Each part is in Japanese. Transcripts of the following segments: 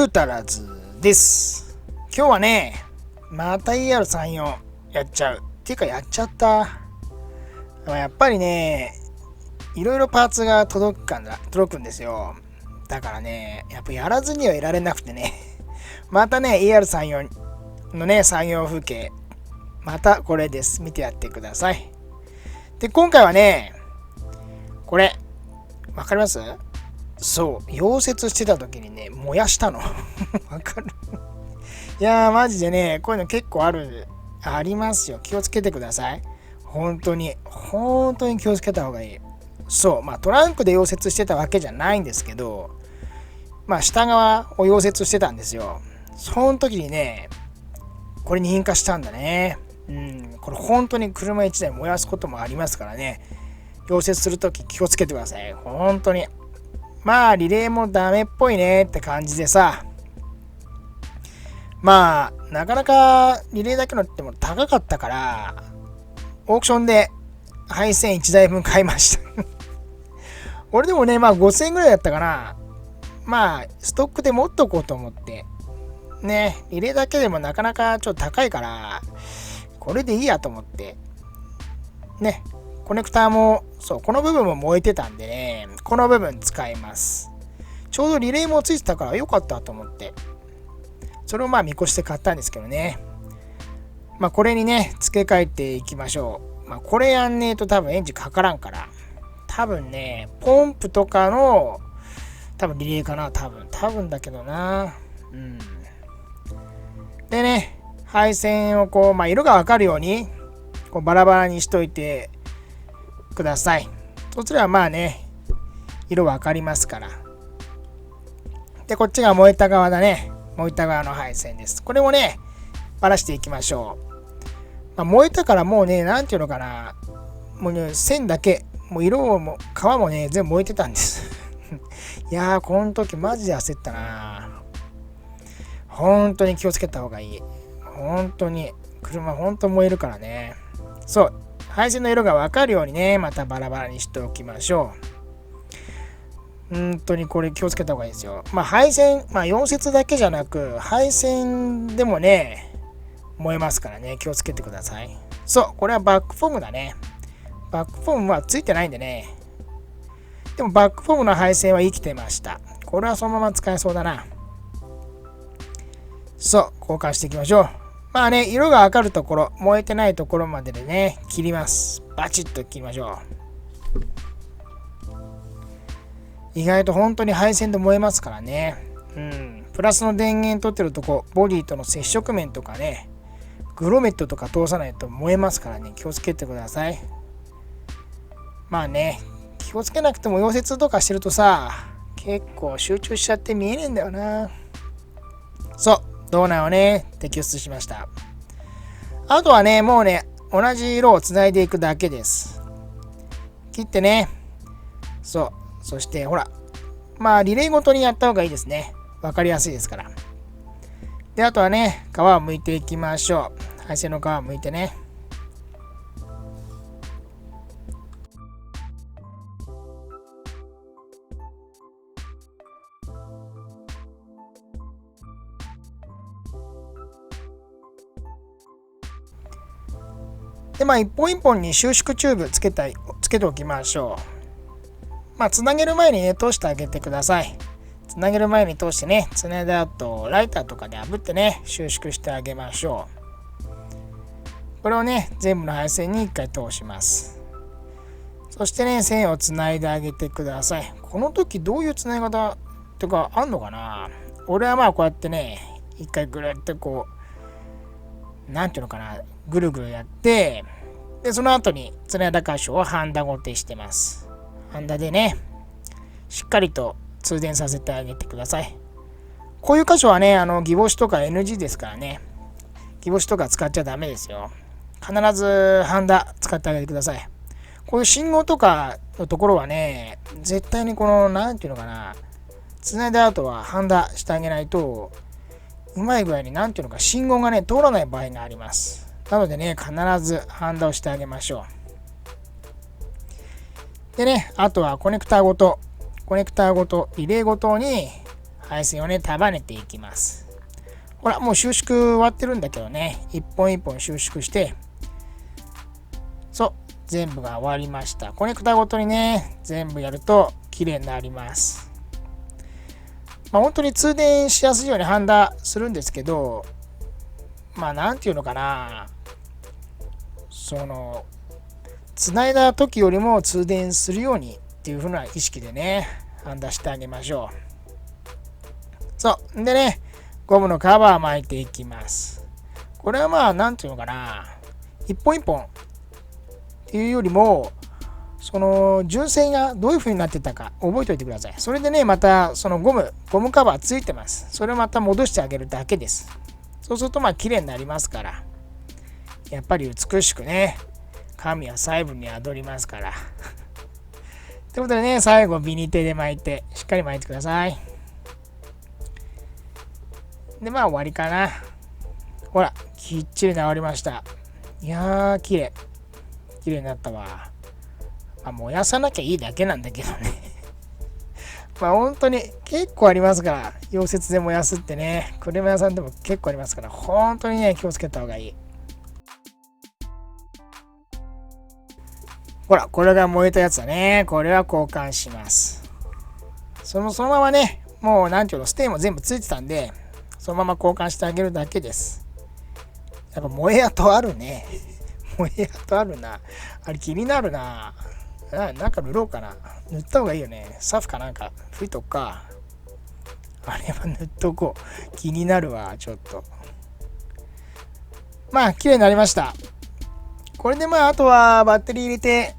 グータラズです。今日はね、また ER34 やっちゃう。っていうかやっちゃった。やっぱりね、いろいろパーツが届くんですよ。だからね、やっぱやらずにはいられなくてね。またね、ER34 のね、作業風景。またこれです。見てやってください。で、今回はね、これ、わかります？そう、溶接してた時にね、燃やしたの。わかる？いやー、マジでね、こういうの結構ありますよ。気をつけてください。本当に気をつけた方がいい。そう、トランクで溶接してたわけじゃないんですけど、下側を溶接してたんですよ。その時にね、これに引火したんだね。これ本当に車1台燃やすこともありますからね。溶接するとき気をつけてください。本当に。リレーもダメっぽいねって感じでさ。なかなかリレーだけのっても高かったから、オークションで配線1台分買いました。俺でもね、5000円ぐらいだったかな。ストックで持っとこうと思って。ね、リレーだけでもなかなかちょっと高いから、これでいいやと思って。ね、コネクターも、そう、この部分も燃えてたんでね、この部分使います。ちょうどリレーもついてたから良かったと思って。それを見越して買ったんですけどね。これにね、付け替えていきましょう。これやんねえと多分エンジンかからんから。多分ね、ポンプとかの、多分リレーかな、多分だけどな。でね、配線をこう、色がわかるように、こうバラバラにしといてください。そちらは色わかりますから。で、こっちが燃えた側だね。燃えた側の配線です。これもね、ばらしていきましょう。燃えたからもうね、なんていうのかな。もうね、線だけ、もう色も皮もね、全部燃えてたんです。いやー、この時マジで焦ったな。本当に気をつけた方がいい。本当に、車本当燃えるからね。そう、配線の色がわかるようにね、またバラバラにしておきましょう。本当にこれ気をつけた方がいいですよ。配線、溶接だけじゃなく、配線でもね、燃えますからね、気をつけてください。そう、これはバックフォームだね。バックフォームはついてないんでね。でもバックフォームの配線は生きてました。これはそのまま使えそうだな。そう、交換していきましょう。色が明るいところ、燃えてないところまででね、切ります。バチッと切りましょう。意外と本当に配線で燃えますからね。プラスの電源取ってるとこ、ボディとの接触面とかね、グロメットとか通さないと燃えますからね、気をつけてください。気をつけなくても溶接とかしてるとさ、結構集中しちゃって見えねえんだよな。そう、ドーナーをね、摘出しました。あとはね、もうね、同じ色をつないでいくだけです。切ってね。そう。そしてほら。リレーごとにやった方がいいですね。わかりやすいですから。で、あとはね、皮を剥いていきましょう。配線の皮を剥いてね。で、一本一本に収縮チューブつけておきましょう。つなげる前にね、通してあげてください。つなげる前に通してね、つないだ後、ライターとかで炙ってね、収縮してあげましょう。これをね、全部の配線に1回通します。そしてね、線をつないであげてください。この時どういうつなぎ方とかあんのかな？俺はこうやってね、1回ぐるっとこう、なんていうのかな、ぐるぐるやって、で、その後につないだ箇所をハンダゴテしてます。ハンダでね、しっかりと通電させてあげてください。こういう箇所はね、ギボシとか NG ですからね。ギボシとか使っちゃダメですよ。必ずハンダ使ってあげてください。こういう信号とかのところはね、絶対にこの、なんていうのかな、つないだ後はハンダしてあげないと、うまい具合になんていうのか、信号がね、通らない場合があります。なのでね、必ずハンダをしてあげましょう。でね、あとはコネクターごと、リレーごとに配線をね、束ねていきます。ほら、もう収縮終わってるんだけどね、一本一本収縮して、そう、全部が終わりました。コネクタごとにね、全部やると綺麗になります。本当に通電しやすいようにハンダするんですけど、なんていうのかな、繋いだ時よりも通電するようにっていう風な意識でね、ハンダしてあげましょう。そう。でね、ゴムのカバー巻いていきます。これはなんていうのかな、一本一本っていうよりも、純正がどういう風になってたか覚えておいてください。それでね、またそのゴムカバーついてます。それをまた戻してあげるだけです。そうすると綺麗になりますから。やっぱり美しくね、神は細部に宿りますから。ということでね、最後ビニテで巻いて、しっかり巻いてください。で、終わりかな。ほら、きっちり治りました。いやー、綺麗になったわ。燃やさなきゃいいだけなんだけどね。本当に結構ありますから、溶接で燃やすってね、車屋さんでも結構ありますから、本当にね、気をつけた方がいい。ほら、これが燃えたやつだね。これは交換します。そのままね、もうステーも全部ついてたんで、そのまま交換してあげるだけです。やっぱ燃え跡あるね。燃え跡あるな。あれ気になるな。なんか塗ろうかな。塗った方がいいよね。サフかなんか吹いとくか。あれは塗っとこう。気になるわ、ちょっと。綺麗になりました。これであとはバッテリー入れて、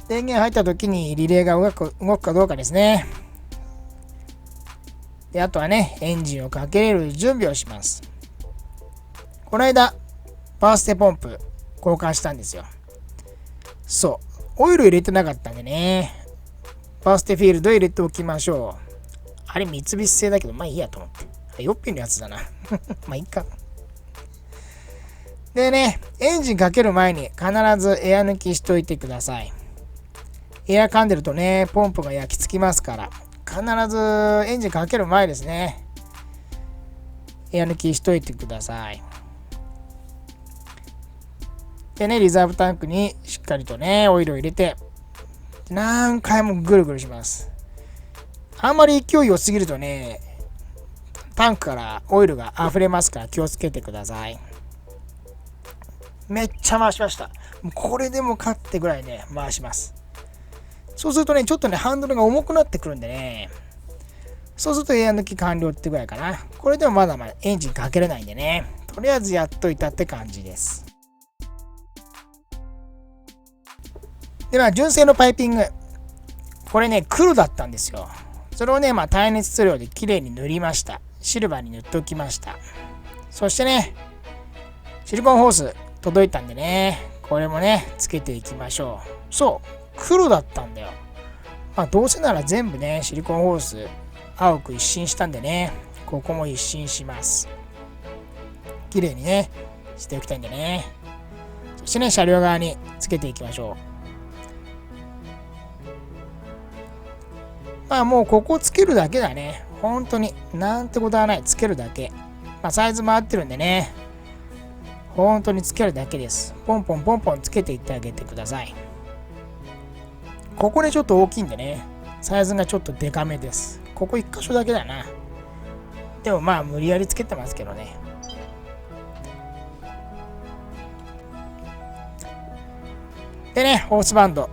電源入った時にリレーが動くかどうかですね。で、あとはね、エンジンをかけれる準備をします。この間、バーステポンプ交換したんですよ。そう。オイル入れてなかったんでね。バーステフィールド入れておきましょう。あれ三菱製だけど、いいやと思って。ヨッピーのやつだな。いいか。でね、エンジンかける前に必ずエア抜きしといてください。エア噛んでるとね、ポンプが焼き付きますから、必ずエンジンかける前ですね。エア抜きしといてください。でね、リザーブタンクにしっかりとね、オイルを入れて、何回もぐるぐるします。あんまり勢い良すぎるとね、タンクからオイルが溢れますから気をつけてください。めっちゃ回しました。これでもかってぐらいね、回します。そうするとね、ちょっとね、ハンドルが重くなってくるんでね、そうするとエア抜き完了ってぐらいかな。これでもまだエンジンかけれないんでね、とりあえずやっといたって感じです。で、純正のパイピング。これね、黒だったんですよ。それをね、耐熱塗料で綺麗に塗りました。シルバーに塗っておきました。そしてね、シリコンホース届いたんでね、これもね、つけていきましょう。そう、黒だったんだよ。どうせなら全部ね、シリコンホース、青く一新したんでね、ここも一新します。綺麗にね、しておきたいんでね。そしてね、車両側につけていきましょう。もうここつけるだけだね。本当に。なんてことはない。つけるだけ。サイズも合ってるんでね。本当につけるだけです。ポンポンポンポンつけていってあげてください。ここね、ちょっと大きいんでね。サイズがちょっとデカめです。ここ1箇所だけだな。でも無理やりつけてますけどね。でね、ホースバンド。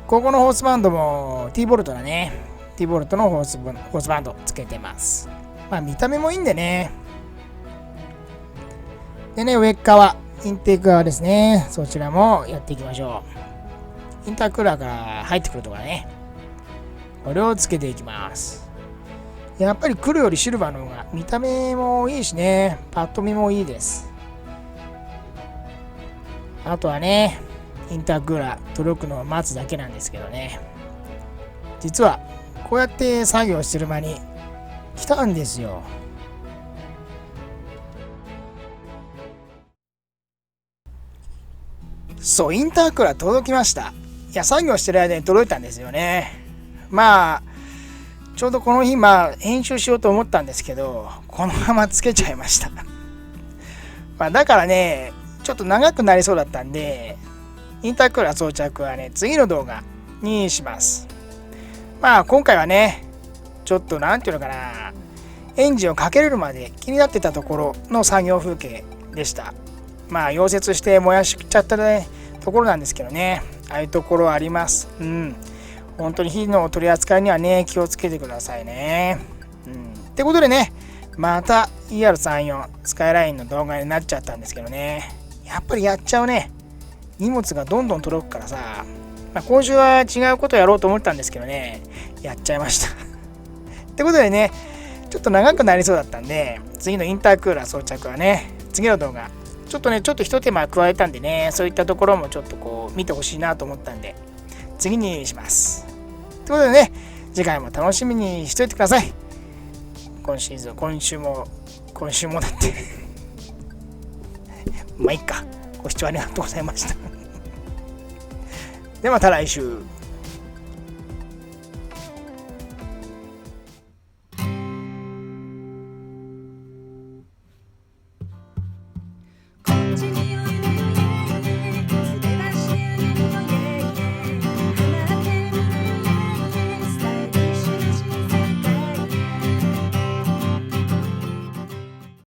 ここのホースバンドも T ボルトだね。T ボルトのホースバンドつけてます。見た目もいいんでね。でね、上側、インテーク側ですね。そちらもやっていきましょう。インタークーラーから入ってくるところね。これをつけていきます。やっぱり黒よりシルバーの方が見た目もいいしね。パッと見もいいです。あとはね、インタークーラー届くのを待つだけなんですけどね。実はこうやって作業してる間に来たんですよ。そう、インタークーラー届きました。いや、作業してる間に届いたんですよね。ちょうどこの日編集しようと思ったんですけど、このままつけちゃいました。だからね、ちょっと長くなりそうだったんで、インタークーラー装着はね、次の動画にします。今回はね、ちょっとなんていうのかな、エンジンをかけれるまで気になってたところの作業風景でした。溶接して燃やしちゃったね、ところなんですけどね、ああいうところあります。本当に火の取り扱いにはね、気をつけてくださいね。ってことでね、また ER34 スカイラインの動画になっちゃったんですけどね、やっぱりやっちゃうね。荷物がどんどん届くからさ、今週は違うことやろうと思ったんですけどね、やっちゃいました。ってことでね、ちょっと長くなりそうだったんで、次のインタークーラー装着はね、次の動画、ちょっと一手間加えたんでね、そういったところもちょっとこう見てほしいなと思ったんで、次にします。ということでね、次回も楽しみにしておいてください。今週もだって。いっか。ご視聴ありがとうございました。ではまた来週。